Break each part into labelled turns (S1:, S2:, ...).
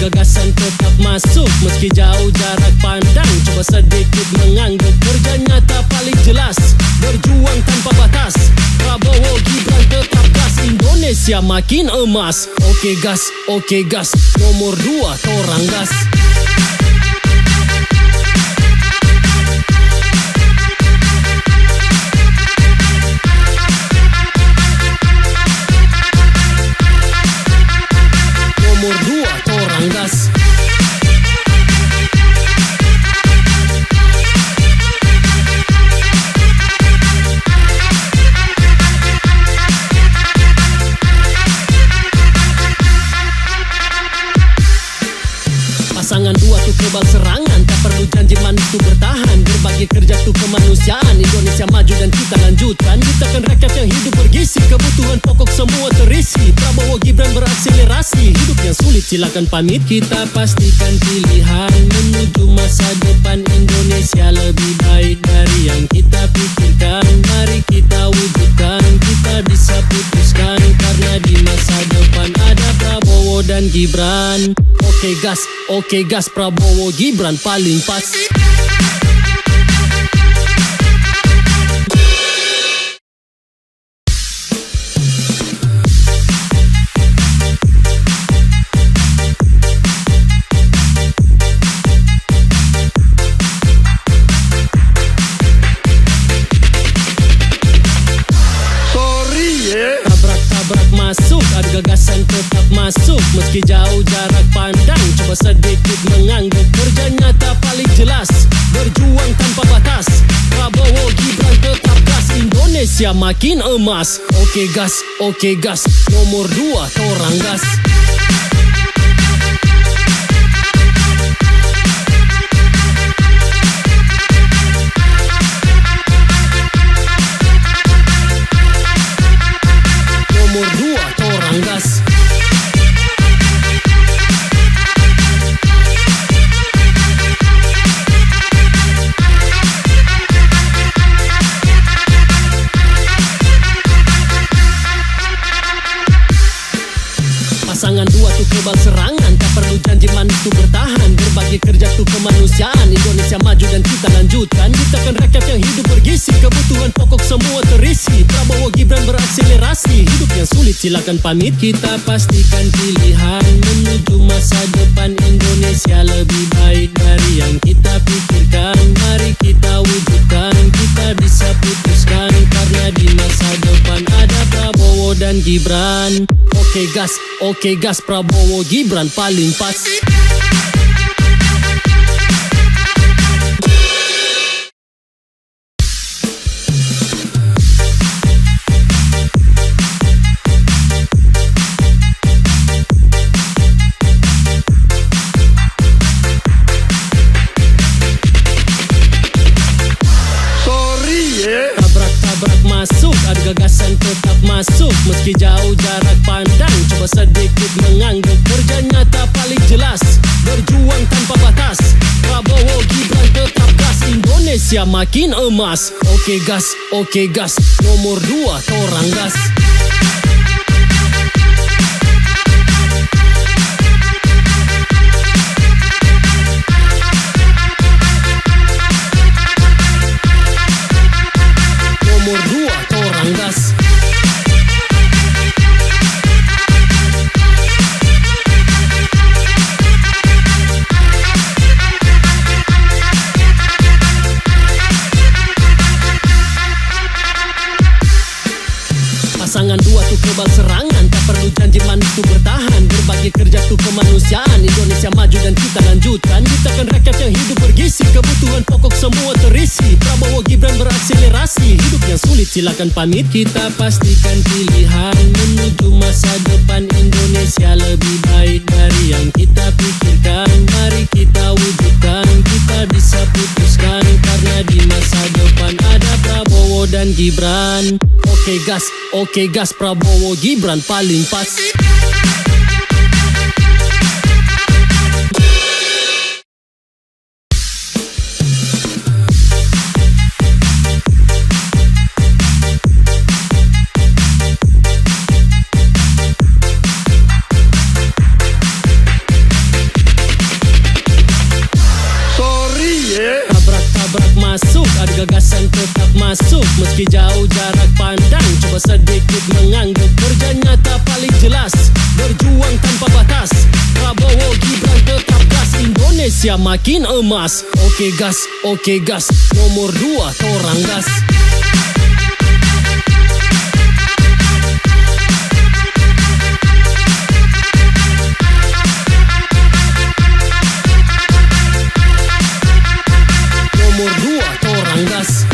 S1: gagasan tetap masuk meski jauh jarak pandang. Coba sedikit menganggap kerja nyata paling jelas. Berjuang tanpa batas, Prabowo Gibran tetap gas. Indonesia makin emas. Oke gas, nomor 2 torang gas. Nomor 2 torang gas. Pasangan 2 tuh kebal serangan, tak perlu janji manis tuh bertahan. Berbagi kerja tuh kemanusiaan, Indonesia maju dan kita lanjutkan. Ciptakan rakyat yang hidup bergizi, kebutuhan pokok semua terisi. Prabowo Gibran berakselerasi, hidup yang sulit silakan pamit. Kita pastikan pilihan menuju masa depan Indonesia lebih baik dari yang kita pikirkan. Mari kita wujudkan, kita bisa putuskan, karena di masa depan ada Prabowo dan Gibran. Oke gas, Prabowo Gibran paling pas. Tabrak masuk, ada gagasan tetap masuk meski jauh jarak pandang. Coba sedikit menganggap kerja nyata paling jelas. Berjuang tanpa batas, Prabowo Gibran tetap gas. Indonesia makin emas. Oke gas, nomor 2 torang gas. Nomor 2 torang gas. Pasangan 2 tuh kebal serangan, tak perlu janji manis tuh bertahan. Berbagi kerja tuh kemanusiaan, Indonesia maju dan kita lanjutkan. Ciptakan rakyat yang hidup bergizi, kebutuhan pokok semua terisi. Prabowo Gibran berakselerasi, hidup yang sulit silakan pamit. Kita pastikan pilihan menuju masa depan Indonesia lebih baik dari yang kita pikirkan. Mari kita wujudkan, kita bisa putuskan, karena di masa depan ada Prabowo dan Gibran. Oke gas, Prabowo Gibran paling pas. Tabrak masuk, ada gagasan tetap masuk meski jauh jarak pandang. Coba sedikit menganggap kerja nyata paling jelas. Berjuang tanpa batas, Prabowo Gibran tetap gas. Indonesia makin emas. Oke gas, nomor 2 torang gas. Nomor 2 torang gas. Pasangan 2 tuh kebal serangan, tak perlu janji manis tuh bertahan. Berbagi kerja tuh kemanusiaan, Indonesia maju dan kita lanjutkan. Ciptakan rakyat yang hidup bergizi, kebutuhan pokok semua terisi. Prabowo Gibran berakselerasi, hidup yang sulit silakan pamit. Kita pastikan pilihan menuju masa depan Indonesia lebih baik dari yang kita pikirkan. Mari kita wujudkan, kita bisa putuskan, karena di masa depan ada Prabowo dan Gibran. Oke gas, Prabowo Gibran paling pas. Coba sedikit menganggap kerja nyata paling jelas. Berjuang tanpa batas, Prabowo Gibran tetap gas, Indonesia makin emas. Oke gas, nomor 2 torang gas. Nomor 2 torang gas.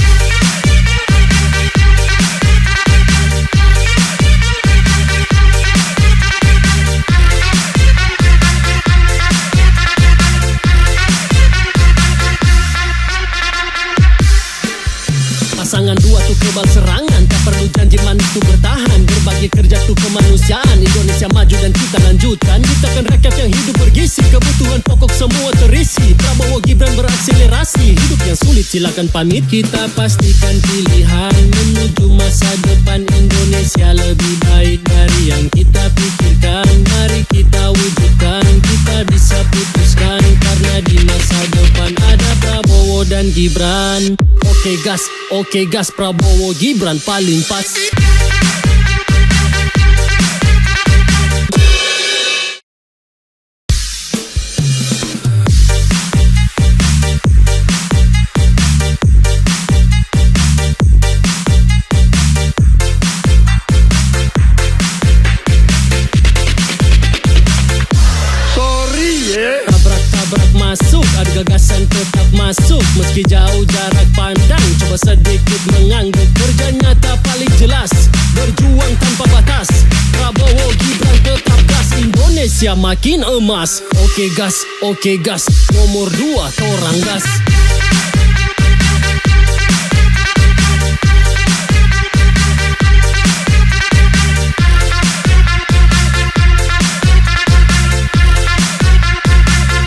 S1: Pasangan 2 tuh kebal serangan, tak perlu janji manis tuh bertahan. Berbagi kerja tuh kemanusiaan, Indonesia maju dan kita lanjutkan. Ciptakan rakyat yang hidup bergizi, kebutuhan pokok semua terisi. Prabowo Gibran berakselerasi, hidup yang sulit silakan pamit. Kita pastikan pilihan menuju masa depan Indonesia lebih baik dari yang kita pikirkan. Mari kita wujudkan, kita bisa putuskan, karena di masa depan ada Prabowo dan Gibran. Oke gas, Prabowo Gibran paling pas. Tabrak masuk, ada gagasan tetap masuk. Meski jauh jarak pandang, coba sedikit menganggap kerja nyata paling jelas. Berjuang tanpa batas, Prabowo Gibran tetap gas, Indonesia makin emas. Oke gas, nomor 2 torang gas.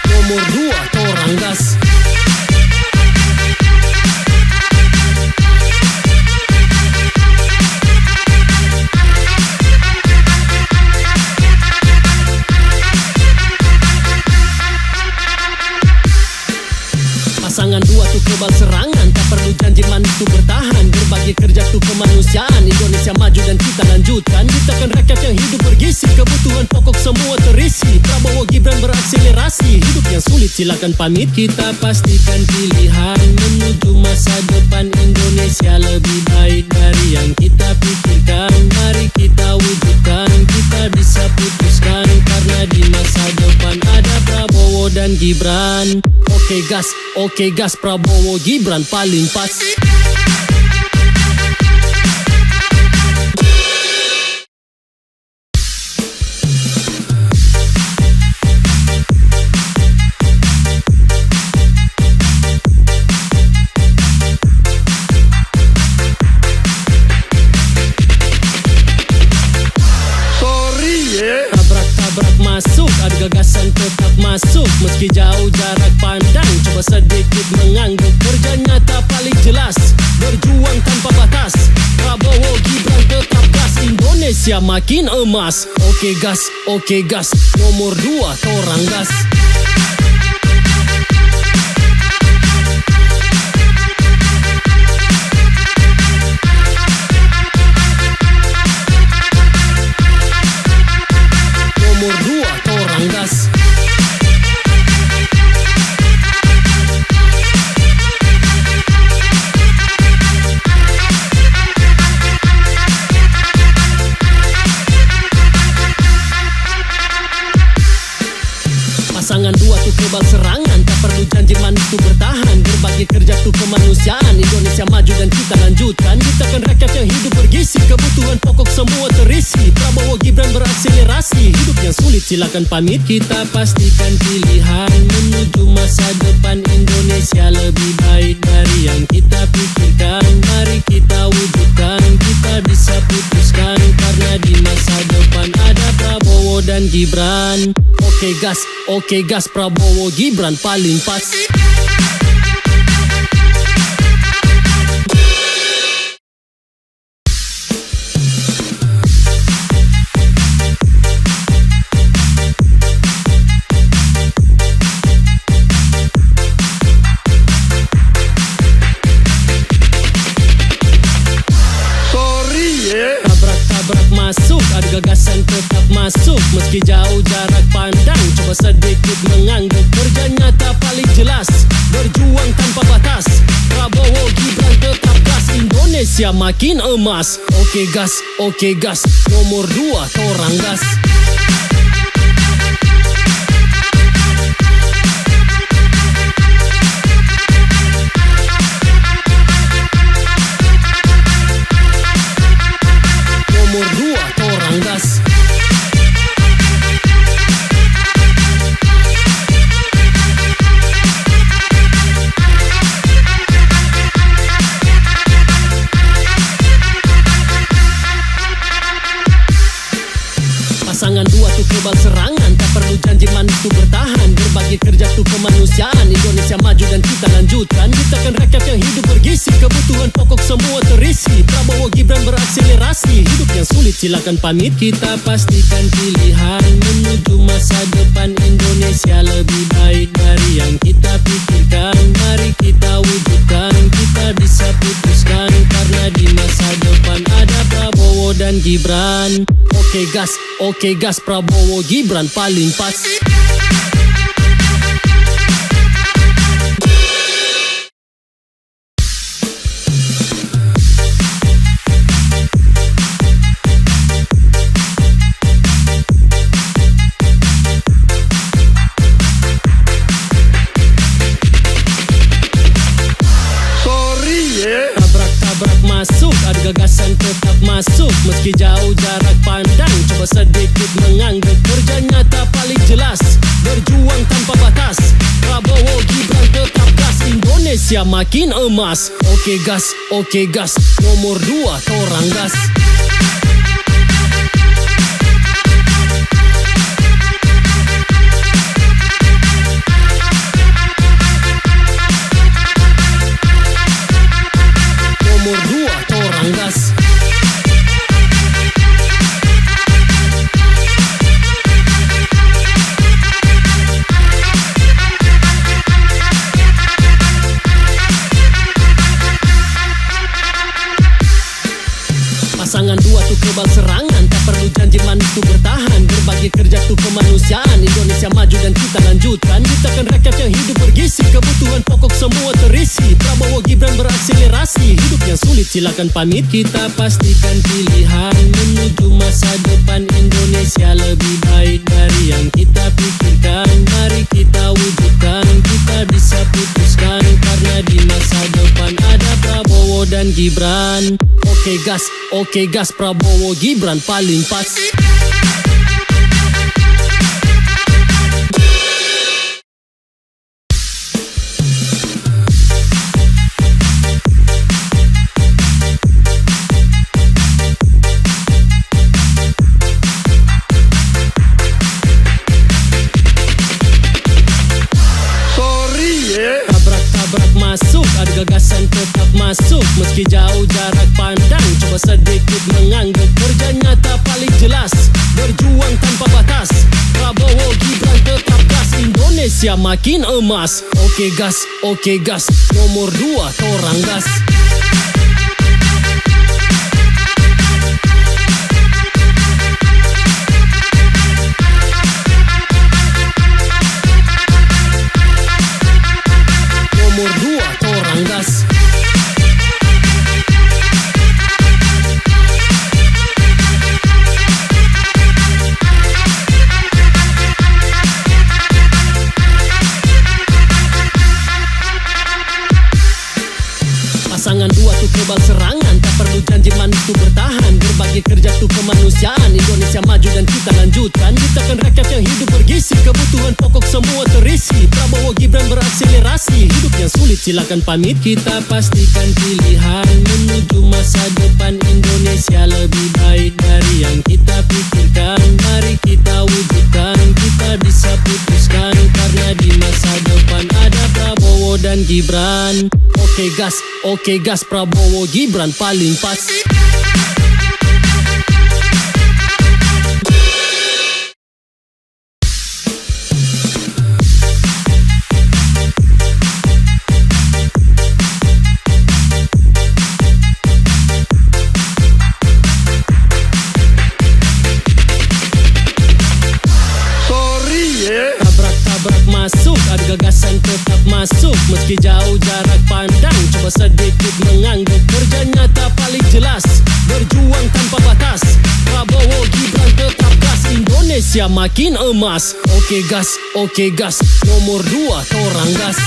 S1: Nomor 2 torang gas. Pasangan 2 tuh kebal serangan, tak perlu janji manis tuh bertahan. Berbagi kerja tuh kemanusiaan, Indonesia maju dan kita lanjutkan. Ciptakan rakyat yang hidup bergizi, kebutuhan pokok semua terisi. Prabowo Gibran berakselerasi, hidup yang sulit silakan pamit. Kita pastikan pilihan menuju masa depan Indonesia lebih baik dari yang kita pikirkan. Mari kita wujudkan, kita bisa putuskan, karena di masa depan ada Prabowo dan Gibran. Oke gas, Prabowo Gibran paling pas. Tabrak masuk, ada gagasan tetap masuk. Meski jauh jarak pandang, coba sedikit menganggap kerja nyata paling jelas. Berjuang tanpa batas, Prabowo Gibran tetap gas, Indonesia makin emas. Oke gas, nomor 2 torang gas. Nomor 2 torang gas. Pasangan 2 tuh kebal serangan, tak perlu janji manis tuh bertahan. Berbagi kerja tuh kemanusiaan, Indonesia maju dan kita lanjutkan. Ciptakan rakyat yang hidup bergizi, kebutuhan pokok semua terisi. Prabowo Gibran berakselerasi, hidup yang sulit silakan pamit. Kita pastikan pilihan menuju masa depan Indonesia lebih baik dari yang kita pikirkan. Mari kita wujudkan, kita bisa putuskan, karena di masa depan ada Prabowo dan Gibran. Oke gas, Prabowo Gibran paling pas. masuk meski jauh jarak pandang. Coba sedikit mengangguk, kerja nyata paling jelas, berjuang tanpa batas. Prabowo Gibran tetap gas, Indonesia makin emas. Oke gas, nomor 2 torang gas. Nomor 2 torang gas. Pasangan 2 tuh kebal serangan, tak perlu janji manis tuh bertahan. Berbagi kerja tuh kemanusiaan, Indonesia maju dan kita lanjutkan. Ciptakan rakyat yang hidup bergizi, kebutuhan pokok semua terisi. Prabowo Gibran berakselerasi, hidup yang sulit silakan pamit. Kita pastikan pilihan menuju masa depan Indonesia lebih baik dari yang kita pikirkan. Mari kita wujudkan, kita bisa putuskan, karena di masa depan ada Prabowo dan Gibran. Oke gas, Prabowo Gibran paling pas. Tabrak masuk, ada gagasan tetap masuk meski jauh jarak pandang. Coba sedikit mengangguk, kerja nyata paling jelas, berjuang tanpa batas. Prabowo Gibran tetap gas, Indonesia makin emas. Oke gas, nomor 2 torang gas. Nomor 2 torang gas. Pasangan 2 tuh kebal serangan, tak perlu janji manis tuh bertahan. Berbagi kerja tuh kemanusiaan, Indonesia maju dan kita lanjutkan. Ciptakan rakyat yang hidup bergizi, kebutuhan pokok semua terisi. Prabowo Gibran berakselerasi, hidup yang sulit silakan pamit. Kita pastikan pilihan menuju masa depan Indonesia lebih baik dari yang kita pikirkan. Mari kita wujudkan, kita bisa putuskan, karena di masa depan ada Prabowo dan Gibran. Oke gas, Prabowo Gibran paling pas. Tabrak masuk, ada gagasan tetap masuk meski jauh jarak pandang. Coba sedikit mengangguk, kerja nyata paling jelas, berjuang tanpa batas. Prabowo Gibran tetap gas, Indonesia makin emas. Oke gas, nomor 2 torang gas. Nomor 2 torang gas. Pasangan 2 tuh kebal serangan, tak perlu janji manis tuh bertahan. Berbagi kerja tuh kemanusiaan, Indonesia maju dan kita lanjutkan. Ciptakan rakyat yang hidup bergizi, kebutuhan pokok semua terisi. Prabowo Gibran berakselerasi, hidup yang sulit silakan pamit. Kita pastikan pilihan menuju masa depan Indonesia lebih baik dari yang kita pikirkan. Mari kita wujudkan, kita bisa putuskan, karena di masa depan ada Prabowo dan Gibran. Oke gas, Prabowo Gibran paling pas. gagasan tetap masuk meski jauh jarak pandang. Coba sedikit mengangguk, kerja nyata paling jelas, berjuang tanpa batas. Prabowo Gibran tetap gas, Indonesia makin emas. Oke gas, nomor 2 torang gas.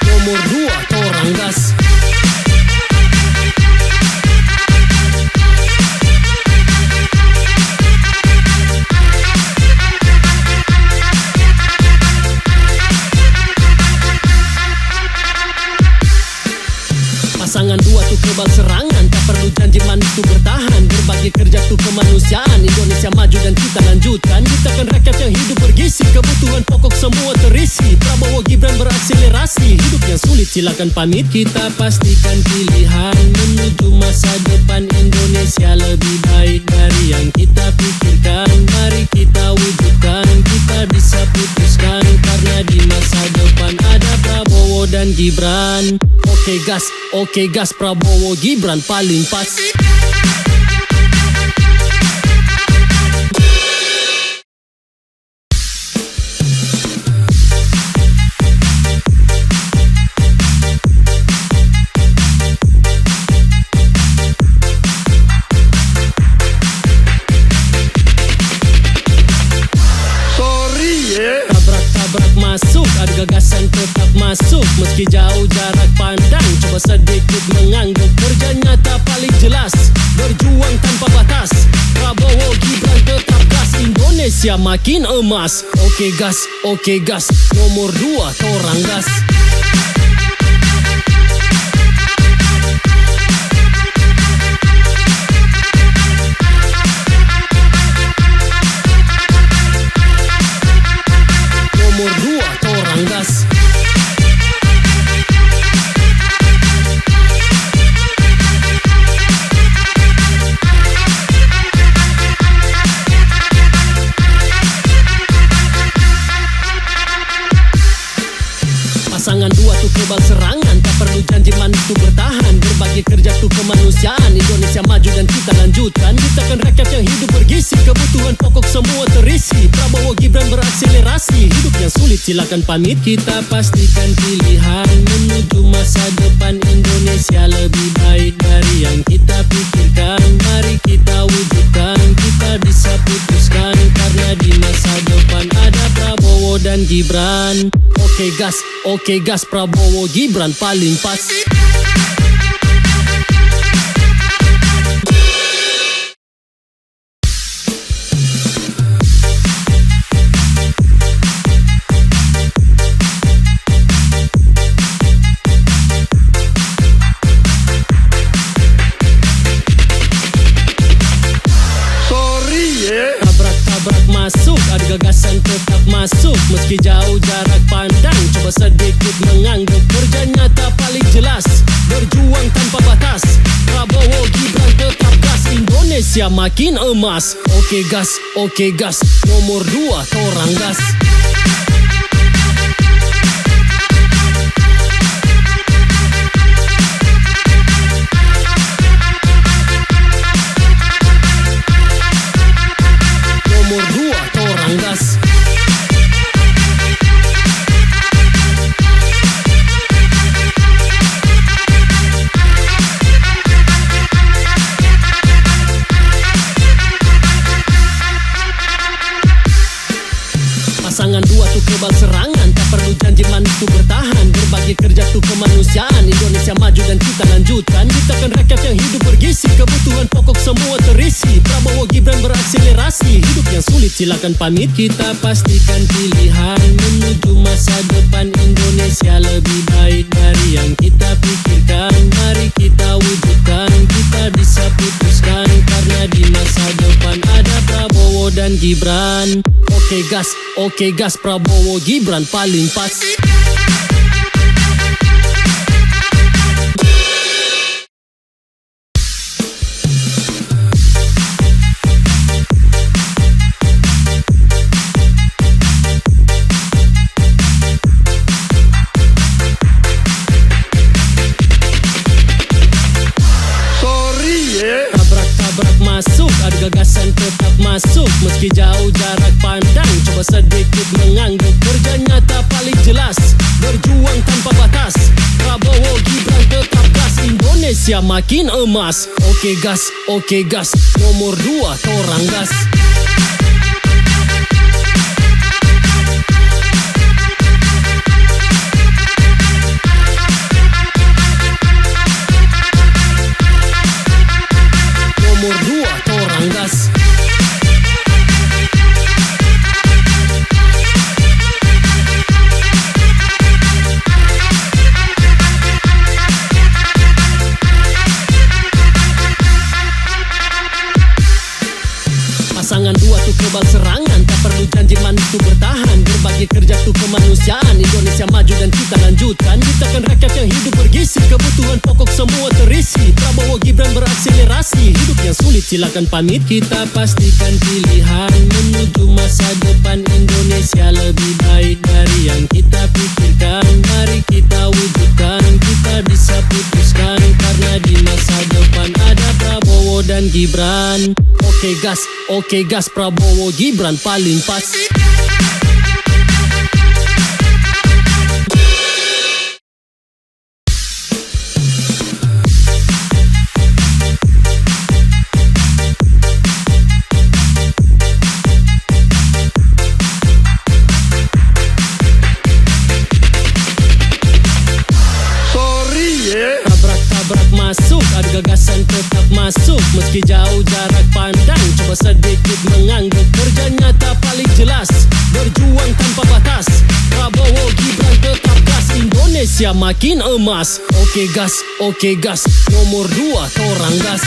S1: Nomor 2 torang gas. Pasangan 2 tuh kebal serangan, tak perlu janji manis tuh bertahan. Berbagi kerja tuh kemanusiaan, Indonesia maju dan kita lanjutkan. Ciptakan rakyat yang hidup bergizi, kebutuhan pokok semua terisi. Prabowo Gibran berakselerasi, hidup yang sulit silakan pamit. Kita pastikan pilihan menuju masa depan Indonesia lebih baik dari yang kita pikirkan. Mari kita wujudkan, kita bisa putuskan, karena di masa depan ada Prabowo dan Gibran. Oke gas, Prabowo Gibran paling pas. Tabrak masuk, ada gagasan tetap masuk meski jauh jarak pandang. Coba sedikit mengangguk, kerja nyata paling jelas, berjuang tanpa batas. Prabowo Gibran tetap gas, Indonesia makin emas. Oke gas, nomor 2 torang gas. Nomor 2 torang gas. Pasangan 2 tuh kebal serangan, tak perlu janji manis tuh bertahan. Berbagi kerja tuh kemanusiaan, Indonesia maju dan kita lanjutkan. Ciptakan rakyat yang hidup bergizi, kebutuhan pokok semua terisi. Prabowo Gibran berakselerasi, hidup yang sulit silakan pamit. Kita pastikan pilihan menuju masa depan Indonesia lebih baik dari yang kita pikirkan. Mari kita wujudkan, kita bisa putuskan, karena di masa depan ada Prabowo dan Gibran. Oke gas, Prabowo Gibran paling pas. Tabrak masuk, ada gagasan tetap masuk meski jauh jarak pandang. Coba sedikit mengangguk, kerja nyata paling jelas, berjuang tanpa batas. Prabowo Gibran tetap gas, Indonesia makin emas. Oke gas, nomor 2 torang gas. Nomor 2 torang gas. Pasangan 2 tuh kebal serangan, tak perlu janji manis tuh bertahan. Berbagi kerja tuh kemanusiaan, Indonesia maju dan kita lanjutkan. Ciptakan rakyat yang hidup bergizi, kebutuhan pokok semua terisi. Prabowo Gibran berakselerasi, hidup yang sulit silakan pamit. Kita pastikan pilihan menuju masa depan Indonesia lebih baik dari yang kita pikirkan. Mari kita wujudkan, kita bisa putuskan, karena di masa depan ada Prabowo dan Gibran. Oke gas, Prabowo Gibran paling pas. Meski jauh jarak pandang, coba sedikit menganggap. Kerja nyata paling jelas, berjuang tanpa batas. Prabowo Gibran tetap gas, Indonesia makin emas. Oke gas, nomor 2 torang gas. Nomor 2 torang gas. Pasangan 2 tuh kebal serangan, tak perlu janji manis tuh bertahan. Berbagi kerja tuh kemanusiaan, Indonesia maju dan kita lanjutkan. Ciptakan rakyat yang hidup bergizi, kebutuhan pokok semua terisi. Prabowo Gibran berakselerasi, hidup yang sulit silakan pamit. Kita pastikan pilihan menuju masa depan Indonesia lebih baik dari yang kita pikirkan. Mari kita wujudkan, kita bisa putuskan, karena di masa depan ada Prabowo dan Gibran. Oke gas, Prabowo Gibran paling pas. Tabrak masuk, ada gagasan tetap masuk. Meski jauh jarak pandang, coba sedikit menganggap. Kerja nyata paling jelas, berjuang tanpa batas. Prabowo Gibran tetap gas, Indonesia makin emas. Oke gas, nomor 2 torang gas.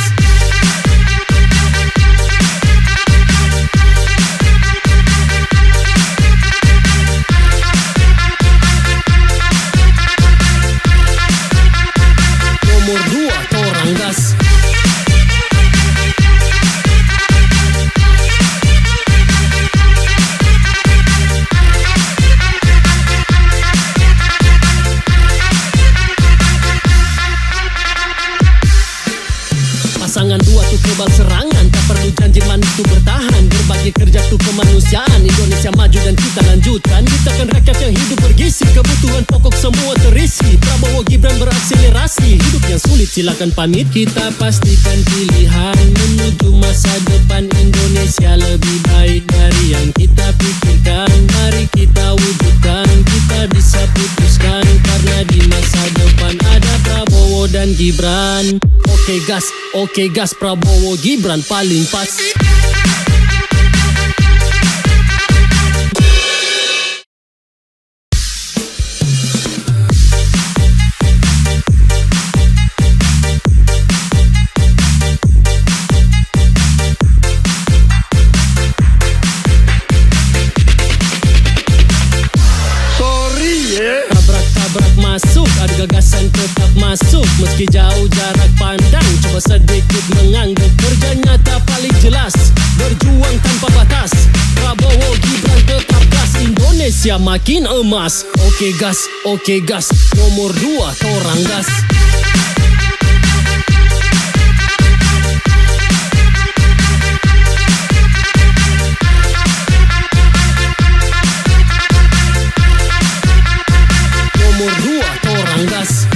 S1: Nomor 2 torang gas. Pasangan 2 tuh kebal serangan, tak perlu janji manis tuh bertahan. Berbagi kerja tuh kemanusiaan, Indonesia maju dan kita lanjutkan. Ciptakan rakyat yang hidup bergizi, kebutuhan pokok semua terisi. Prabowo Gibran berakselerasi, hidup yang sulit silakan pamit. Kita pastikan pilihan menuju masa depan Indonesia lebih baik dari yang kita pikirkan. Mari kita wujudkan, kita bisa putuskan, karena di masa depan ada Prabowo dan Gibran. Oke gas, Prabowo Gibran paling pas. Tabrak masuk, ada gagasan tetap masuk. Meski jauh jarak pandang, coba sedikit menganggap. Kerja nyata paling jelas, berjuang tanpa batas. Prabowo Gibran tetap gas, Indonesia makin emas. Oke gas, nomor 2 torang gas. Nomor 2 torang gas.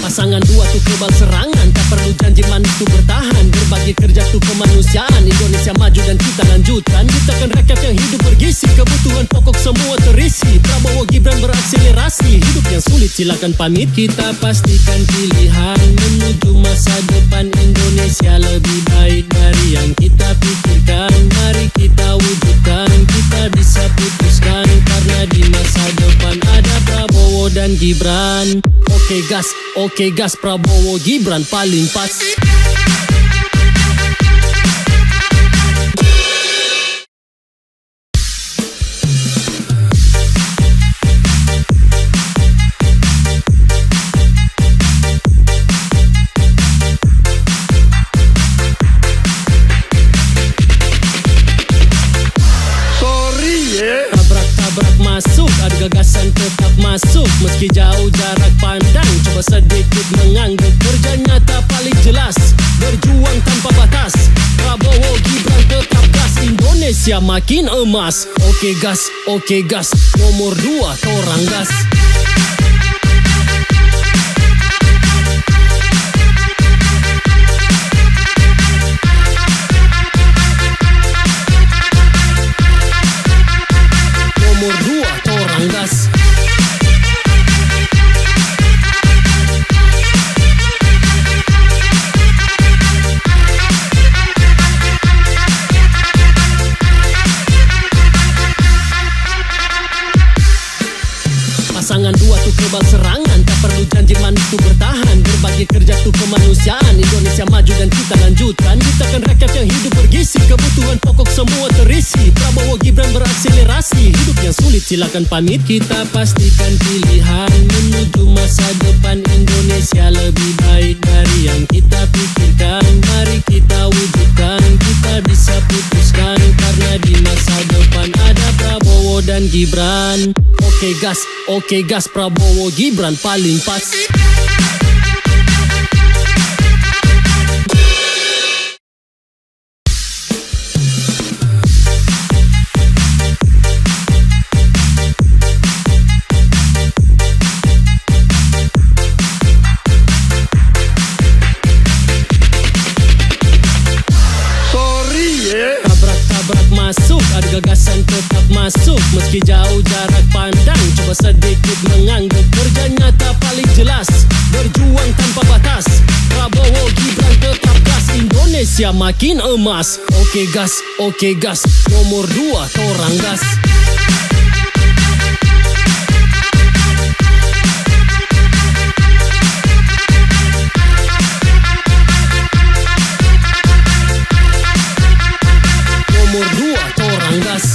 S1: Pasangan 2 tuh kebal serangan, tak perlu janji manis tuh bertahan. Berbagi kerja tuh kemanusiaan, Indonesia maju dan kita lanjutkan. Ciptakan rakyat yang hidup bergizi, kebutuhan pokok semua terisi. Prabowo Gibran berakselerasi, hidup yang sulit silakan pamit. Kita pastikan pilihan menuju masa depan Indonesia lebih baik dari yang kita pikirkan. Mari kita wujudkan, kita bisa putuskan, karena di masa depan ada Prabowo dan Gibran. Oke gas, Prabowo Gibran paling pas. masuk meski jauh jarak pandang. Coba sedikit menganggap kerja nyata paling jelas. Berjuang tanpa batas, Prabowo Gibran tetap gas. Indonesia makin emas. Oke gas, nomor 2 torang gas. Nomor 2 torang gas. Pasangan 2 tuh kebal serangan, tak perlu janji manis tuh bertahan. Berbagi kerja tuh kemanusiaan, Indonesia maju dan kita lanjutkan. Ciptakan rakyat yang hidup bergizi, kebutuhan pokok semua terisi. Prabowo Gibran berakselerasi, hidup yang sulit silakan pamit. Kita pastikan pilihan menuju masa depan Indonesia lebih baik dari yang kita pikirkan. Mari kita wujudkan, kita bisa putuskan, karena di masa depan ada Prabowo dan Gibran. Oke gas, Prabowo Gibran paling pas. Tabrak masuk, ada gagasan tetap masuk meski jauh jarak pandang. Coba sedikit menganggap kerja nyata paling jelas. Berjuang tanpa batas, Prabowo Gibran tetap gas. Indonesia makin emas. Oke gas, nomor 2 torang gas. Nomor 2 torang gas.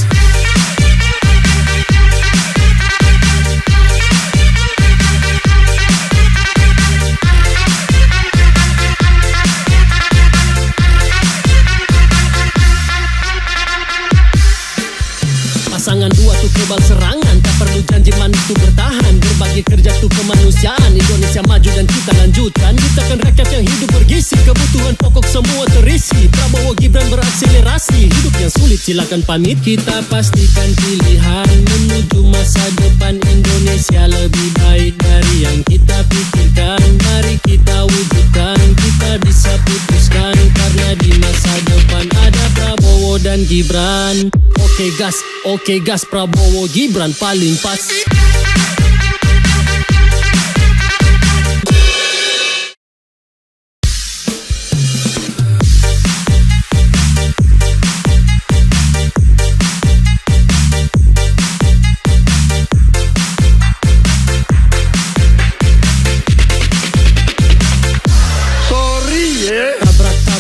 S1: Pasangan 2 tuh kebal serangan, tak perlu janji manis tuh bertahan. Berbagi kerja tuh kemanusiaan, Indonesia maju dan kita lanjutkan. Ciptakan rakyat yang hidup bergizi, kebutuhan pokok semua terisi. Prabowo Gibran berakselerasi, hidup yang sulit silakan pamit. Kita pastikan pilihan menuju masa depan Indonesia lebih baik dari yang kita pikirkan. Mari kita wujudkan, kita bisa putuskan, karena di masa depan ada Prabowo dan Gibran. Oke gas, Prabowo Gibran paling pas.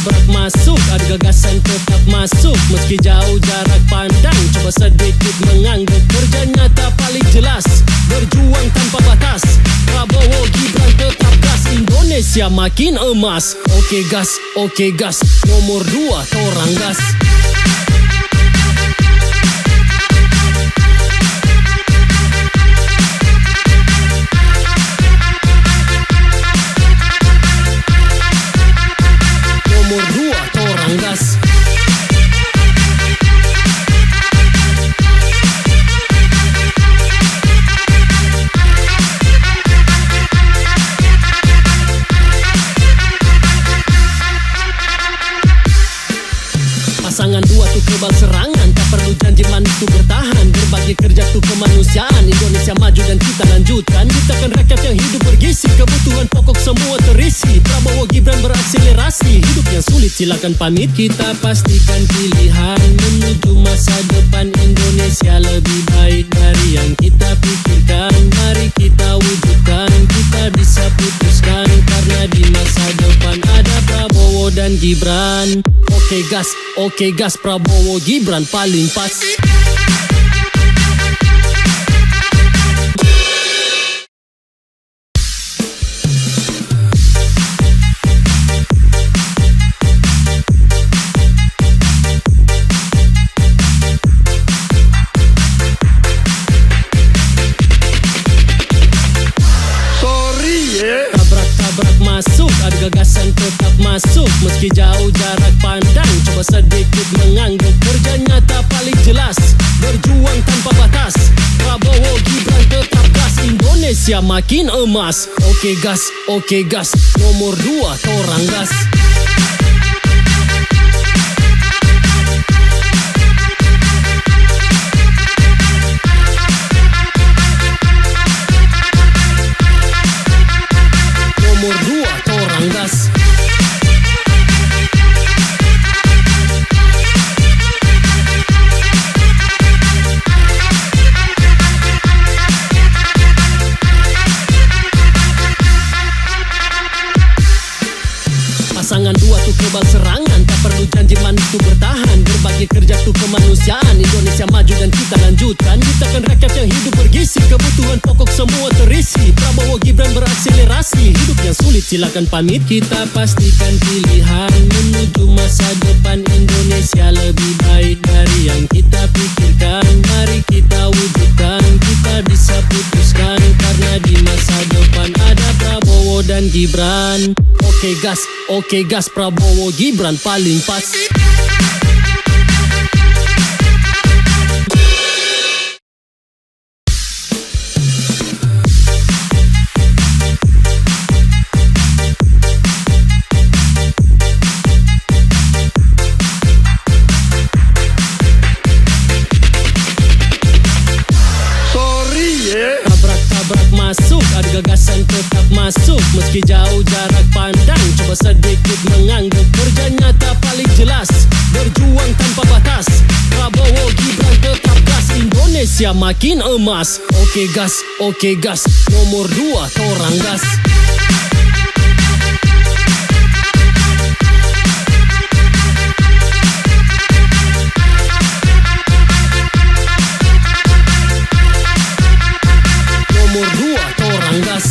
S1: Tabrak masuk, ada gagasan tetap masuk meski jauh jarak pandang. Coba sedikit menganggap kerja nyata paling jelas. Berjuang tanpa batas, Prabowo Gibran tetap gas. Indonesia makin emas. Oke gas, nomor 2 torang gas. Nomor 2 torang gas. Pasangan 2 tuh kebal serangan, tak perlu janji manis tuh bertahan. Berbagi kerja tuh kemanusiaan, Indonesia maju dan kita lanjutkan. Ciptakan rakyat yang hidup bergizi, kebutuhan pokok semua terisi. Prabowo Gibran berakselerasi, hidup yang sulit silakan pamit. Kita pastikan pilihan menuju masa depan Indonesia lebih baik dari yang kita pikirkan. Mari kita wujudkan, kita bisa putuskan, karena di masa depan ada Prabowo dan Gibran. Oke gas, Prabowo Gibran paling pas. gagasan tetap masuk meski jauh jarak pandang. Coba sedikit mengangguk, kerja nyata paling jelas, berjuang tanpa batas. Prabowo Gibran tetap gas, Indonesia makin emas. Oke gas, nomor 2 torang gas. Nomor 2 torang gas. Pasangan 2 tuh kebal serangan, tak perlu janji manis tuh bertahan. Berbagi kerja tuh kemanusiaan, Indonesia maju dan kita lanjutkan. Ciptakan rakyat yang hidup bergizi, kebutuhan pokok semua terisi. Prabowo Gibran berakselerasi, hidup yang sulit silakan pamit. Kita pastikan pilihan menuju masa depan Indonesia lebih baik dari yang kita pikirkan. Mari kita wujudkan, kita bisa putuskan, karena di masa depan ada Prabowo dan Gibran. Oke gas, Prabowo Gibran paling pas. Tabrak masuk, ada gagasan tetap masuk meski jauh jarak pandang. Coba sedikit mengangguk, kerja nyata paling jelas, berjuang tanpa batas. Prabowo Gibran tetap gas, Indonesia makin emas. Oke gas, nomor 2 torang gas. Nomor 2 torang gas.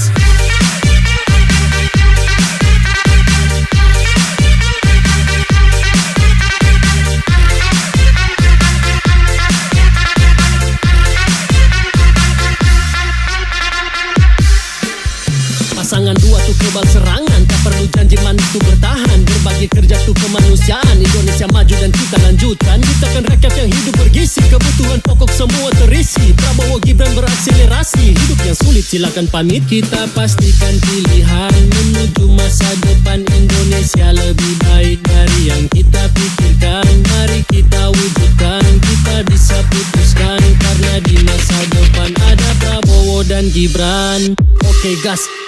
S1: Pasangan 2 tuh kebal serangan, tak perlu janji manis tuh bertahan. Berbagi kerja tuh kemanusiaan, Indonesia maju dan kita lanjutkan. Ciptakan rakyat yang hidup bergizi, kebutuhan pokok semua terisi. Prabowo Gibran berakselerasi, hidup yang sulit silakan pamit. Kita pastikan pilihan menuju masa depan Indonesia lebih baik dari yang kita pikirkan. Mari kita wujudkan, kita bisa putuskan, karena di masa depan ada Prabowo dan Gibran.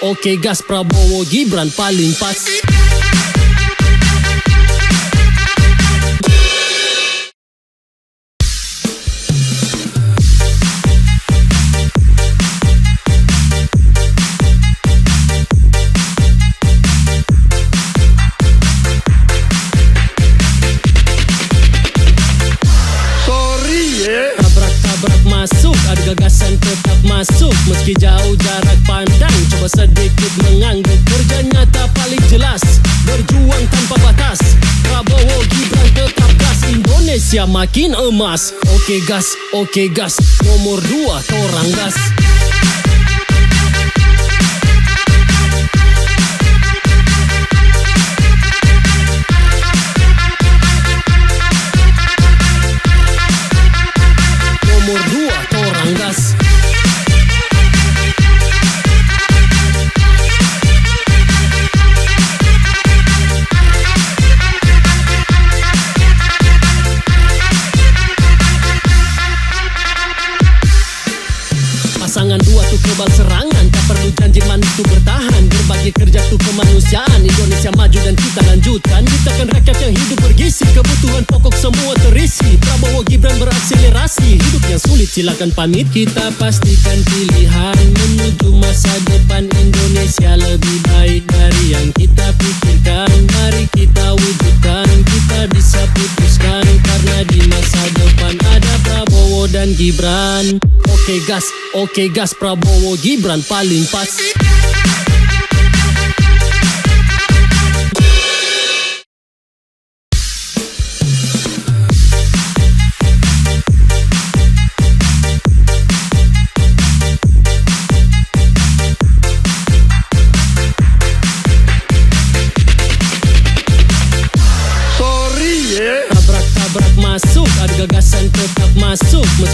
S1: Oke gas, Prabowo Gibran paling pas. Tabrak masuk, ada gagasan tetap masuk meski jauh jarak pandang. Coba sedikit mengangguk, kerja nyata paling jelas, berjuang tanpa batas. Prabowo Gibran tetap gas, Indonesia makin emas. Oke gas, nomor 2 torang gas. Nomor 2 torang gas. Pasangan 2 tuh kebal serangan, tak perlu janji manis tuh bertahan. Berbagi kerja tuh kemanusiaan, Indonesia maju dan kita lanjutkan. Ciptakan rakyat yang hidup bergizi, kebutuhan pokok semua terisi. Prabowo Gibran berakselerasi, hidup yang sulit silakan pamit. Kita pastikan pilihan menuju masa depan Indonesia lebih baik dari yang kita pikirkan. Mari kita wujudkan, kita bisa putuskan, karena di masa depan ada Prabowo dan Gibran. Oke gas, Prabowo Gibran paling pas.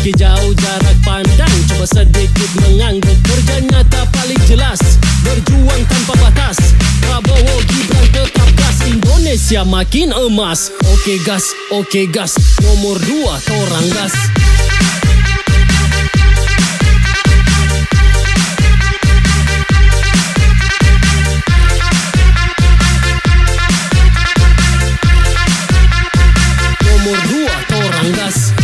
S1: Meski jauh jarak pandang, coba sedikit mengangguk. Kerja nyata paling jelas, berjuang tanpa batas. Prabowo Gibran tetap gas, Indonesia makin emas. Oke gas, nomor 2 torang gas. Nomor 2 torang gas.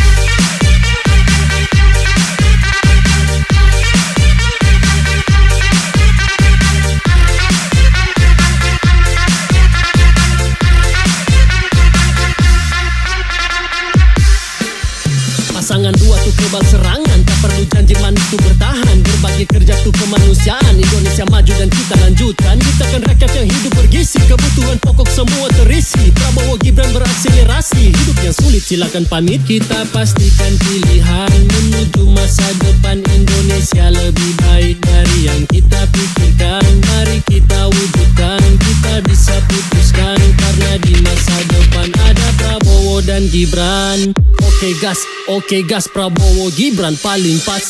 S1: Pasangan 2 tuh kebal serangan, tak perlu janji manis tuh bertahan. Berbagi kerja tuh kemanusiaan, Indonesia maju dan kita lanjutkan. Ciptakan rakyat yang hidup bergizi, kebutuhan pokok semua terisi. Prabowo Gibran berakselerasi, hidup yang sulit silakan pamit. Kita pastikan pilihan menuju masa depan Indonesia lebih baik dari yang kita pikirkan. Mari kita wujudkan, kita bisa putuskan, karena di masa depan ada Prabowo dan Gibran. Oke gas, Prabowo Gibran paling pas.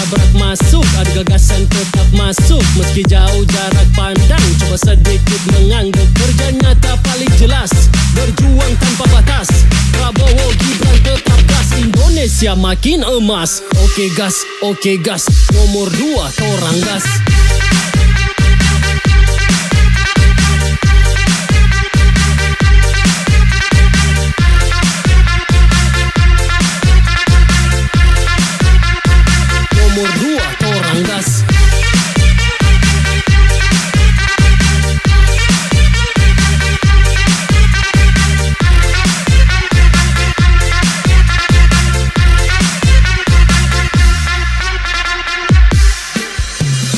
S1: Tabrak masuk, ada gagasan tetap masuk. Meski jauh jarak pandang, coba sedikit mengangguk. Kerja nyata paling jelas, berjuang tanpa batas. Prabowo Gibran tetap gas, Indonesia makin emas. Oke gas, nomor 2 torang gas. Nomor 2 torang gas.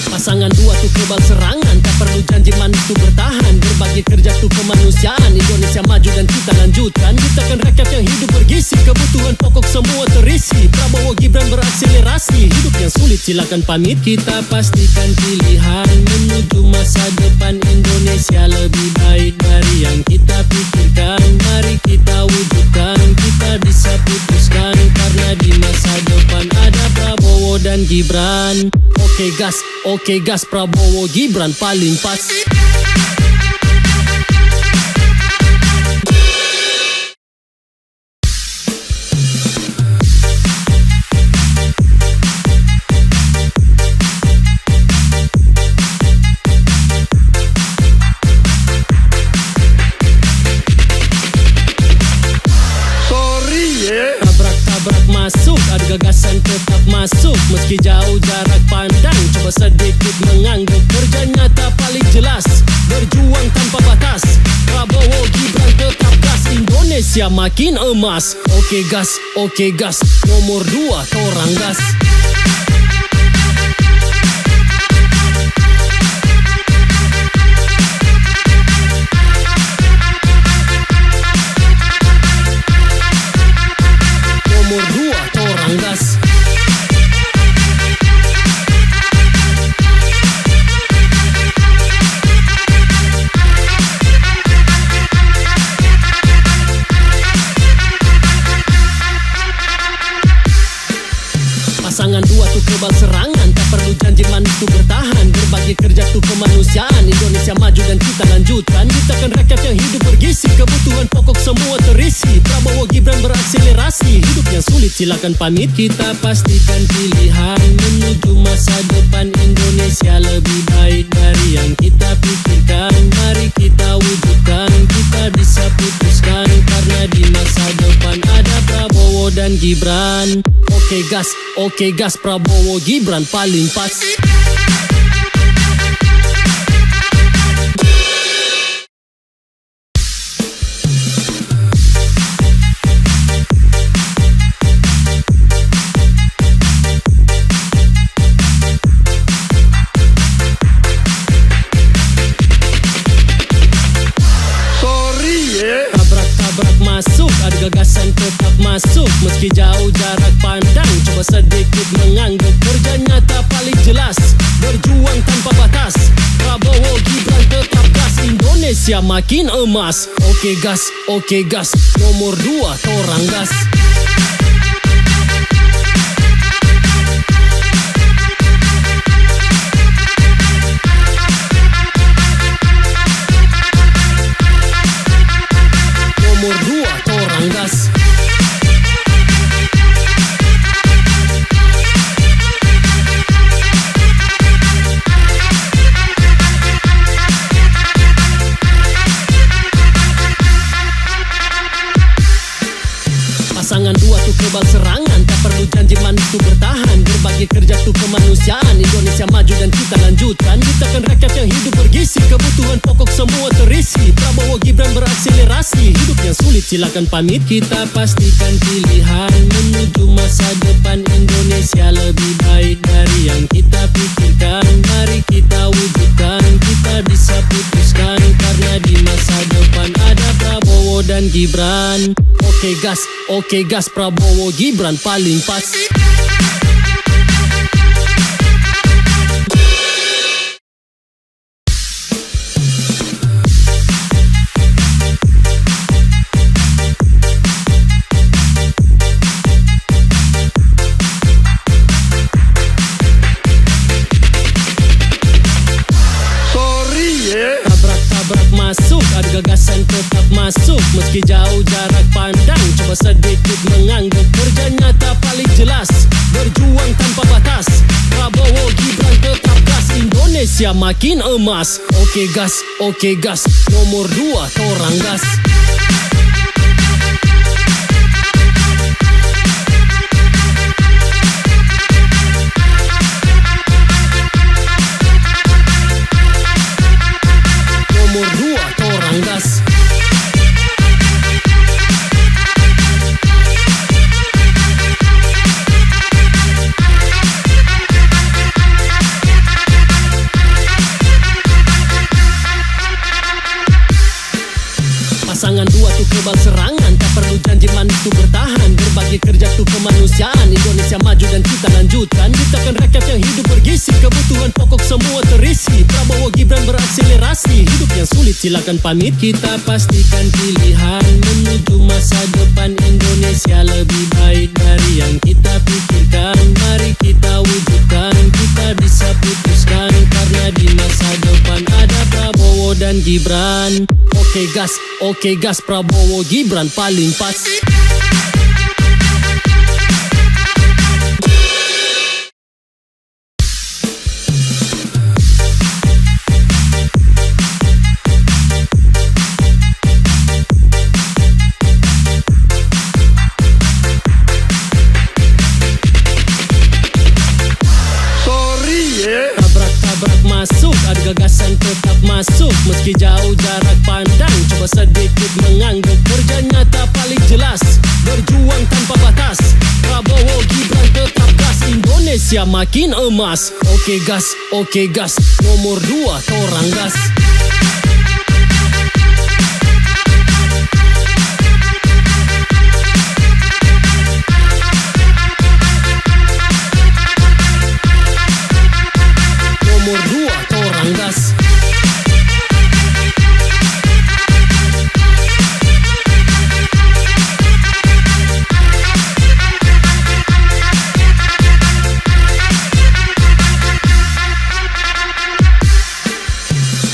S1: Pasangan 2 tuh kebal serangan, tak perlu janji manis tuh bertahan. Berbagi kerja tuh kemanusiaan, Indonesia maju dan kita lanjutkan. Ciptakan rakyat yang hidup bergizi, kebutuhan pokok semua terisi. Prabowo Gibran berakselerasi, hidup yang sulit silakan pamit. Kita pastikan pilihan menuju masa depan Indonesia lebih baik dari yang kita pikirkan. Mari kita wujudkan, kita bisa putuskan, karena di masa depan ada Prabowo dan Gibran. Oke gas, Prabowo Gibran paling pas. Tabrak masuk, ada gagasan tetap masuk. Meski jauh jarak pandang, coba sedikit mengangguk. Kerja nyata paling jelas, berjuang tanpa batas. Prabowo Gibran tetap gas, Indonesia makin emas. Oke gas, nomor 2 torang gas. Nomor 2 torang gas. Pasangan 2 tuh kebal serangan, tak perlu janji manis tuh bertahan. Berbagi kerja tuh kemanusiaan, Indonesia maju dan kita lanjutkan. Ciptakan rakyat yang hidup bergizi, kebutuhan pokok semua terisi. Prabowo Gibran berakselerasi, hidup yang sulit silakan pamit. Kita pastikan pilihan menuju masa depan Indonesia lebih baik dari yang kita pikirkan. Mari kita wujudkan, kita bisa putuskan, karena di masa depan ada Prabowo dan Gibran. Oke gas, Prabowo Gibran paling pas. masuk meski jauh jarak pandang. Coba sedikit menganggap kerja nyata paling jelas. Berjuang tanpa batas, Prabowo Gibran tetap gas. Indonesia makin emas. Oke gas, nomor 2 torang gas. Nomor 2 torang gas. Pasangan 2 tuh kebal serangan, tak perlu janji manis tuh bertahan. Berbagi kerja tuh kemanusiaan, Indonesia maju dan kita lanjutkan. Ciptakan rakyat yang hidup bergizi, kebutuhan pokok semua terisi. Prabowo Gibran berakselerasi, hidup yang sulit silakan pamit. Kita pastikan pilihan menuju masa depan Indonesia lebih baik dari yang kita pikirkan. Mari kita wujudkan, kita bisa putuskan, karena di masa depan ada Prabowo dan Gibran. Oke gas, Prabowo Gibran paling pas. Tabrak masuk, ada gagasan tetap masuk meski jauh jarak pandang. Coba sedikit menganggap kerja nyata paling jelas. Berjuang tanpa batas, Prabowo Gibran tetap gas. Indonesia makin emas. Oke gas, nomor 2 torang gas. Nomor 2 torang gas. Pasangan 2 tuh kebal serangan, tak perlu janji manis tuh bertahan. Berbagi kerja tuh kemanusiaan, Indonesia maju dan kita lanjutkan. Ciptakan rakyat yang hidup bergizi, kebutuhan pokok semua terisi. Prabowo Gibran berakselerasi, hidup yang sulit silakan pamit. Kita pastikan pilihan menuju masa depan Indonesia lebih baik dari yang kita pikirkan. Mari kita wujudkan, kita bisa putuskan, karena di masa depan ada Prabowo dan Gibran. Oke gas, Prabowo Gibran paling pas. Tabrak masuk, ada gagasan tetap masuk meski jauh jarak pandang. Coba sedikit menganggap kerja nyata paling jelas. Berjuang tanpa batas, Prabowo Gibran tetap gas. Indonesia makin emas. Oke gas, nomor 2 torang gas. Nomor 2 torang gas.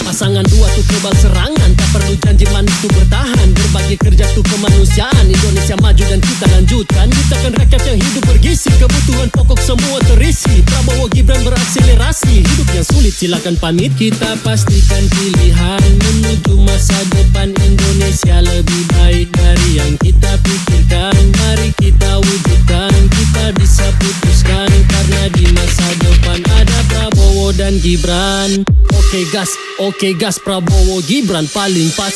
S1: Pasangan 2 tuh kebal serangan, tak perlu janji manis tuh bertahan. Berbagi kerja tuh kemanusiaan, Indonesia maju dan kita lanjutkan. Ciptakan rakyat yang hidup bergizi, kebutuhan pokok semua terisi. Prabowo Gibran berakselerasi, hidup yang sulit silakan pamit. Kita pastikan pilihan menuju masa depan Indonesia lebih baik dari yang kita pikirkan. Mari kita wujudkan, kita bisa putuskan, karena di masa depan ada Prabowo dan Gibran. Oke gas, Prabowo Gibran paling pas.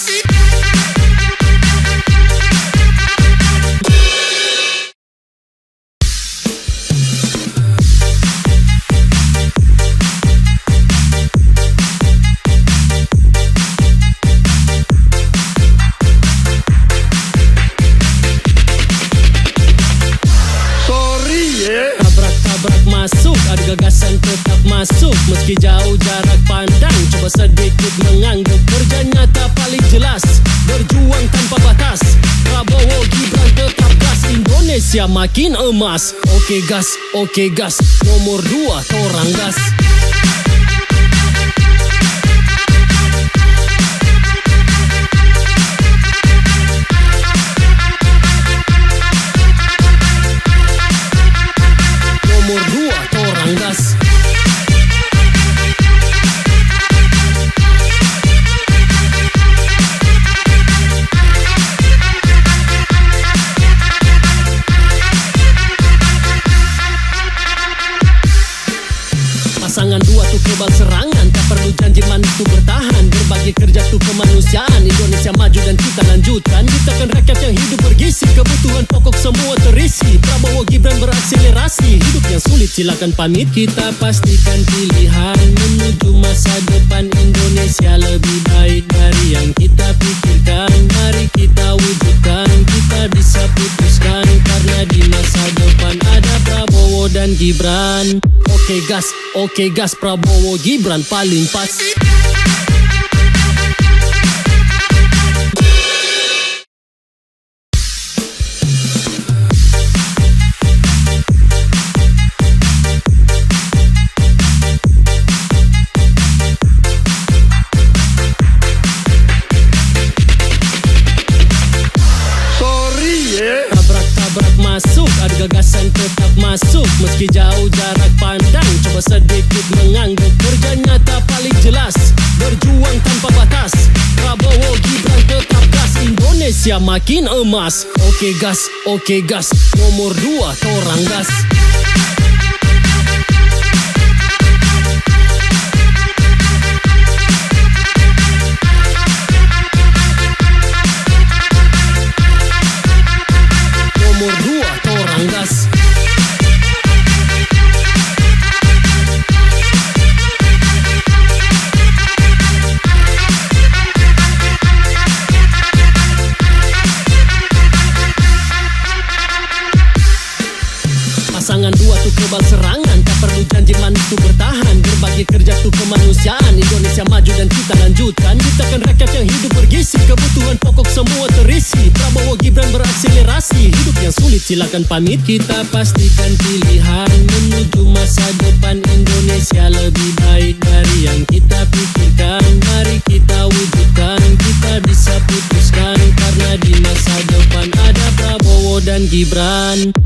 S1: gagasan tetap masuk meski jauh jarak pandang. Coba sedikit menganggap kerja nyata paling jelas. Berjuang tanpa batas, Prabowo Gibran tetap gas. Indonesia makin emas. Oke gas, nomor 2 torang gas. Nomor 2 torang gas. Pasangan 2 tuh kebal serangan, tak perlu janji manis tuh bertahan. Berbagi kerja tuh kemanusiaan, Indonesia maju dan kita lanjutkan. Ciptakan rakyat yang hidup bergizi, kebutuhan pokok semua terisi. Prabowo Gibran berakselerasi, hidup yang sulit silakan pamit. Kita pastikan pilihan menuju masa depan Indonesia lebih baik dari yang kita pikirkan. Mari kita wujudkan, kita bisa putuskan, karena di masa depan ada Prabowo dan Gibran. Oke gas, Prabowo Gibran paling pas. Tabrak masuk, ada gagasan tetap masuk meski jauh jarak pandang. Coba sedikit menganggap kerja nyata paling jelas. Berjuang tanpa batas, Prabowo Gibran tetap gas. Indonesia makin emas. Oke gas, nomor 2 torang gas. Nomor 2 torang gas. Pasangan 2 tuh kebal serangan, tak perlu janji manis tuh bertahan. Berbagi kerja tuh kemanusiaan, Indonesia maju dan kita lanjutkan. Ciptakan rakyat yang hidup bergizi, kebutuhan pokok semua terisi. Prabowo Gibran berakselerasi, hidup yang sulit silakan pamit. Kita pastikan pilihan menuju masa depan Indonesia lebih baik dari yang kita pikirkan. Mari kita wujudkan, kita bisa putuskan, karena di masa depan ada Prabowo dan Gibran.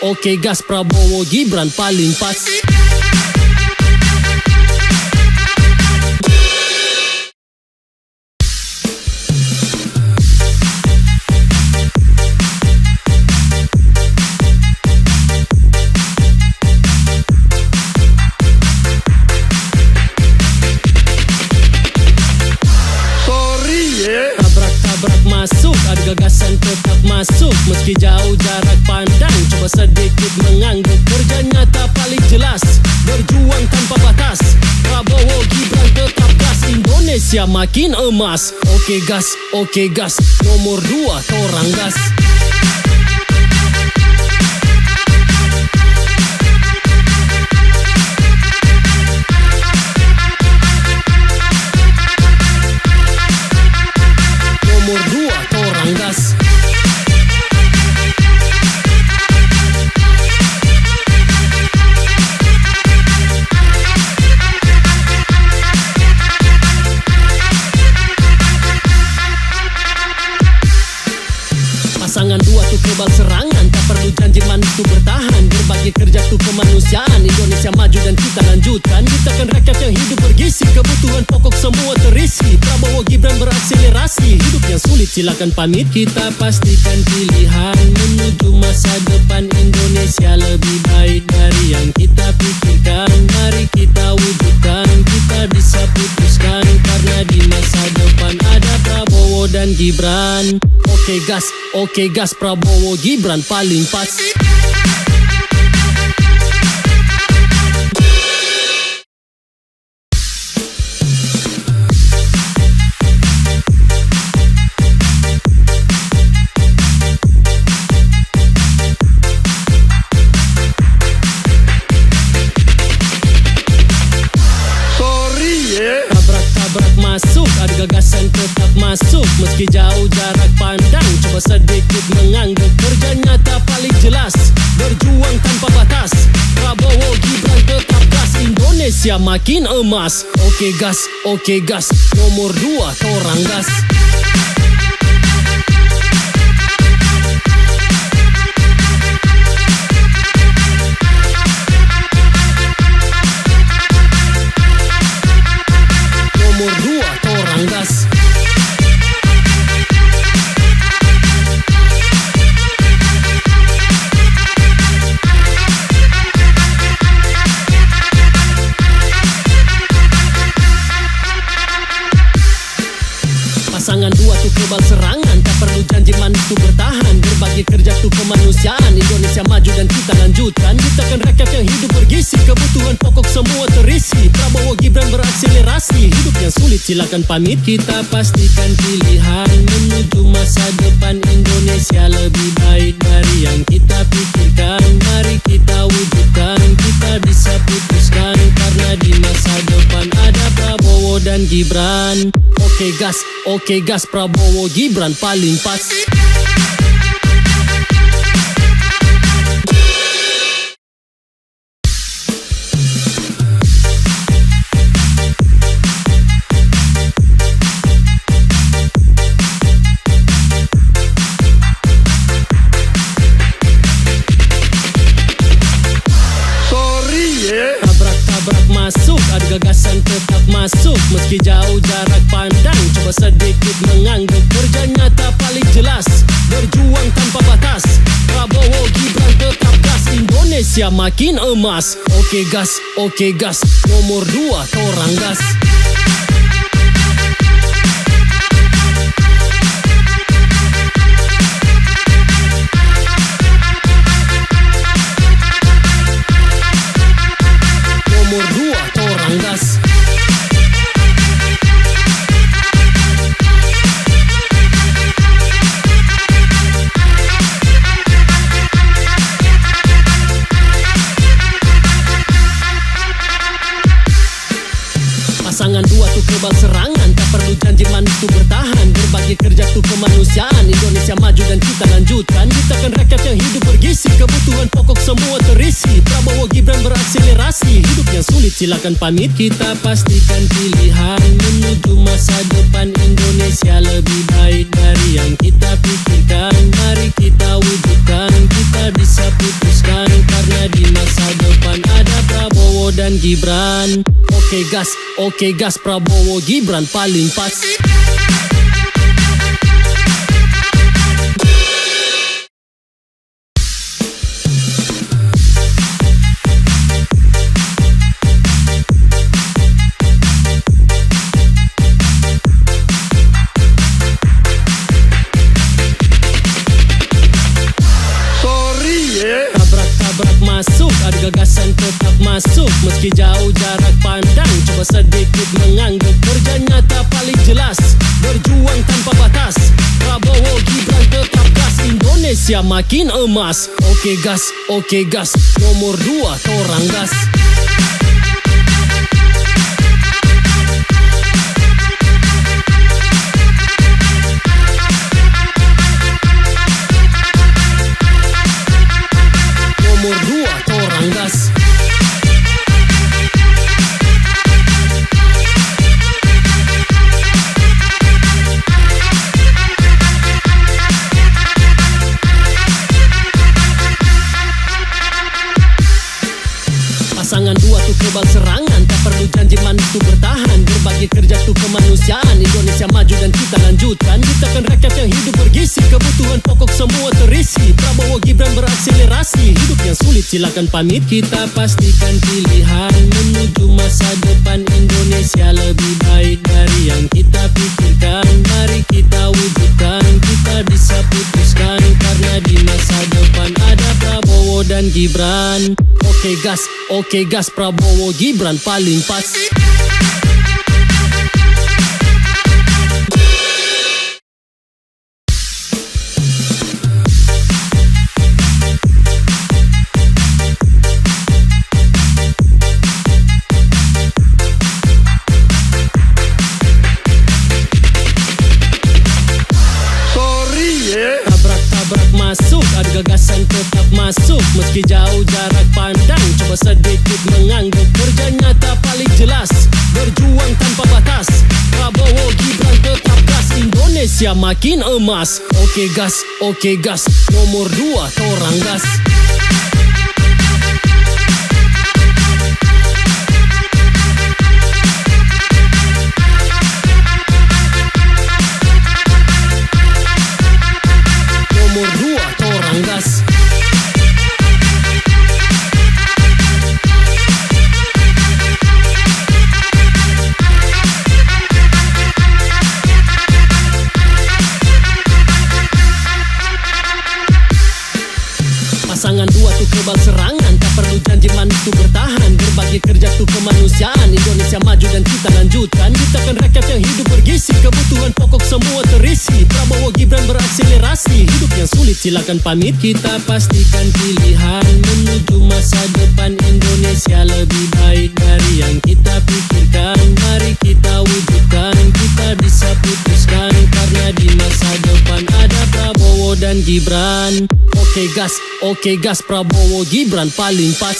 S1: Oke gas, Prabowo Gibran paling pas. Tabrak masuk, ada gagasan tetap masuk meski jauh jarak pandang. Coba sedikit menganggap kerja nyata paling jelas. Berjuang tanpa batas, Prabowo Gibran tetap gas. Indonesia makin emas. Oke gas, nomor 2 torang gas. Nomor 2 torang gas. Pasangan 2 tuh kebal serangan, tak perlu janji manis tuh bertahan. Berbagi kerja tuh kemanusiaan, Indonesia maju dan kita lanjutkan. Ciptakan rakyat yang hidup bergizi, kebutuhan pokok semua terisi. Prabowo Gibran berakselerasi, hidup yang sulit silakan pamit. Kita pastikan pilihan menuju masa depan Indonesia lebih baik dari yang kita pikirkan. Mari kita wujudkan, kita bisa putuskan, karena di masa depan ada Prabowo dan Gibran. Oke gas, Prabowo Gibran paling pas. sedikit menganggap kerja nyata paling jelas, berjuang tanpa batas. Prabowo Gibran tetap gas, Indonesia makin emas. Oke gas, nomor 2 torang gas. Nomor 2 torang gas. Pasangan 2 tuh kebal serangan, tak perlu janji manis tuh bertahan. Berbagi kerja tuh kemanusiaan, Indonesia maju dan kita lanjutkan. Ciptakan rakyat yang hidup bergizi, kebutuhan pokok semua terisi. Prabowo Gibran berakselerasi, hidup yang sulit silakan pamit. Kita pastikan pilihan menuju masa depan Indonesia lebih baik dari yang kita pikirkan. Mari kita wujudkan, kita bisa putuskan, karena di masa depan ada Prabowo dan Gibran. Oke gas, Prabowo Gibran paling pas. Tabrak masuk, ada gagasan tetap masuk. Meski jauh jarak pandang, coba sedikit menganggap kerja nyata paling jelas, berjuang tanpa batas. Prabowo Gibran tetap gas, Indonesia makin emas. Oke gas, nomor 2 torang gas. Nomor 2 torang gas. Pasangan 2 tuh kebal serangan, tak perlu janji manis tuh bertahan. Berbagi kerja tuh kemanusiaan, Indonesia maju dan kita lanjutkan. Ciptakan rakyat yang hidup bergizi, kebutuhan pokok semua terisi. Prabowo Gibran berakselerasi, hidup yang sulit silakan pamit. Kita pastikan pilihan menuju masa depan Indonesia lebih baik dari yang kita pikirkan. Mari kita wujudkan, kita bisa putuskan, karena di masa depan ada Prabowo dan Gibran. Oke gas, Prabowo Gibran paling pas. Tabrak masuk, ada gagasan tetap masuk. Meski jauh jarak pandang, coba sedikit menganggap kerja nyata paling jelas, berjuang tanpa batas. Prabowo Gibran tetap gas, Indonesia makin emas. Oke gas, nomor 2 torang gas. Nomor 2 torang gas. Pasangan 2 tuh kebal serangan, tak perlu janji manis tuh bertahan. Berbagi kerja tuh kemanusiaan, Indonesia maju dan kita lanjutkan. Ciptakan rakyat yang hidup bergizi, kebutuhan pokok semua terisi. Prabowo Gibran berakselerasi, hidup yang sulit silakan pamit. Kita pastikan pilihan menuju masa depan Indonesia lebih baik dari yang kita pikirkan. Mari kita wujudkan, kita bisa putuskan, karena di masa depan ada Prabowo dan Gibran. Oke gas, Prabowo Gibran paling pas. gagasan tetap masuk meski jauh jarak pandang. Coba sedikit mengangguk, kerja nyata paling jelas, berjuang tanpa batas. Prabowo Gibran tetap gas, Indonesia makin emas. Oke gas, nomor 2 torang gas. Nomor 2 torang gas. Pasangan 2 tuh kebal serangan, tak perlu janji manis tuh bertahan. Berbagi kerja tuh kemanusiaan, Indonesia maju dan kita lanjutkan. Ciptakan rakyat yang hidup bergizi, kebutuhan pokok semua terisi. Prabowo Gibran berakselerasi, hidup yang sulit silakan pamit. Kita pastikan pilihan menuju masa depan Indonesia lebih baik dari yang kita pikirkan. Mari kita wujudkan, kita bisa putuskan, karena di masa depan ada Prabowo dan Gibran. Oke gas, Prabowo Gibran paling pas.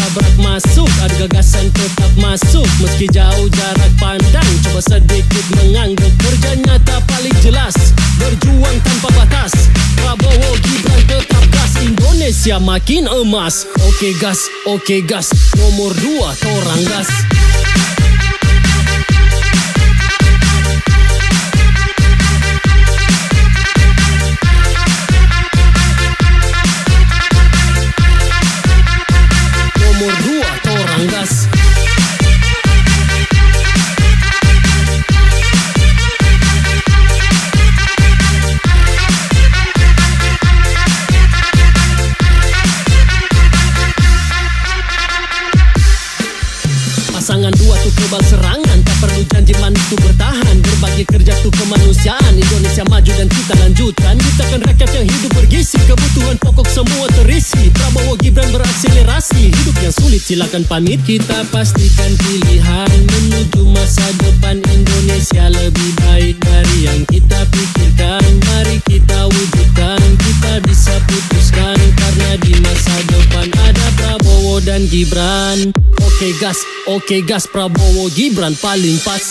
S1: Tabrak masuk, ada gagasan tetap masuk meski jauh jarak pandang. Coba sedikit mengangguk, kerja nyata paling jelas, berjuang tanpa batas. Prabowo Gibran tetap gas, Indonesia makin emas. Oke gas, nomor 2 torang gas. Nomor 2 torang gas. Pasangan 2 tuh kebal serangan, tak perlu janji manis tuh bertahan. Berbagi kerja tuh kemanusiaan, Indonesia maju dan kita lanjutkan. Ciptakan rakyat yang hidup bergizi, kebutuhan pokok semua terisi. Prabowo Gibran berakselerasi, hidup yang sulit silakan pamit. Kita pastikan pilihan menuju masa depan Indonesia lebih baik dari yang kita pikirkan. Mari kita wujudkan, kita bisa putuskan, karena di masa depan ada Prabowo dan Gibran. Oke gas, Prabowo Gibran paling pas.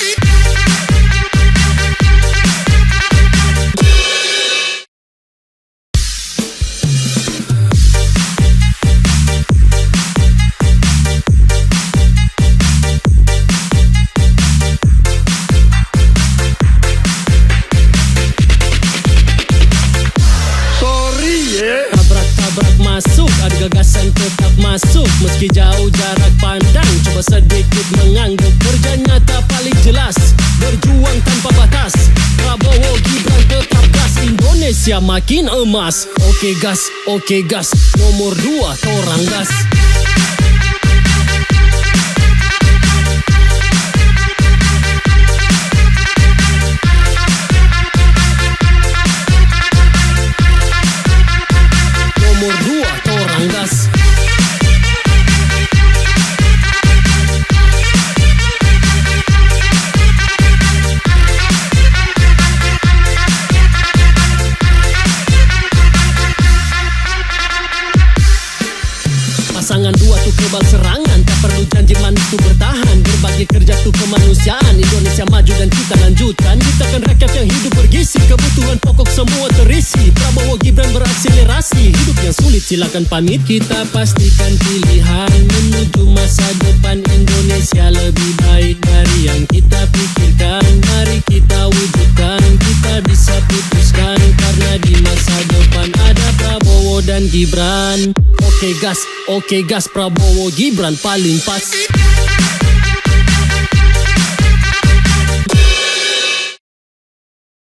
S1: Tabrak masuk, ada gagasan tetap masuk meski jauh jarak pandang. Coba sedikit mengangguk, kerja nyata paling jelas, berjuang tanpa batas. Prabowo Gibran tetap gas, Indonesia makin emas. Oke gas, nomor 2 torang gas. Nomor 2 torang gas. Pasangan 2 tuh kebal serangan, tak perlu janji manis tuh bertahan. Berbagi kerja tuh kemanusiaan, Indonesia maju dan kita lanjutkan. Ciptakan rakyat yang hidup bergizi, kebutuhan pokok semua terisi. Prabowo Gibran berakselerasi, hidup yang sulit silakan pamit. Kita pastikan pilihan menuju masa depan Indonesia lebih baik dari yang kita pikirkan. Mari kita wujudkan, kita bisa putuskan, karena di masa depan ada Prabowo dan Gibran. Oke gas, Prabowo Gibran paling pas.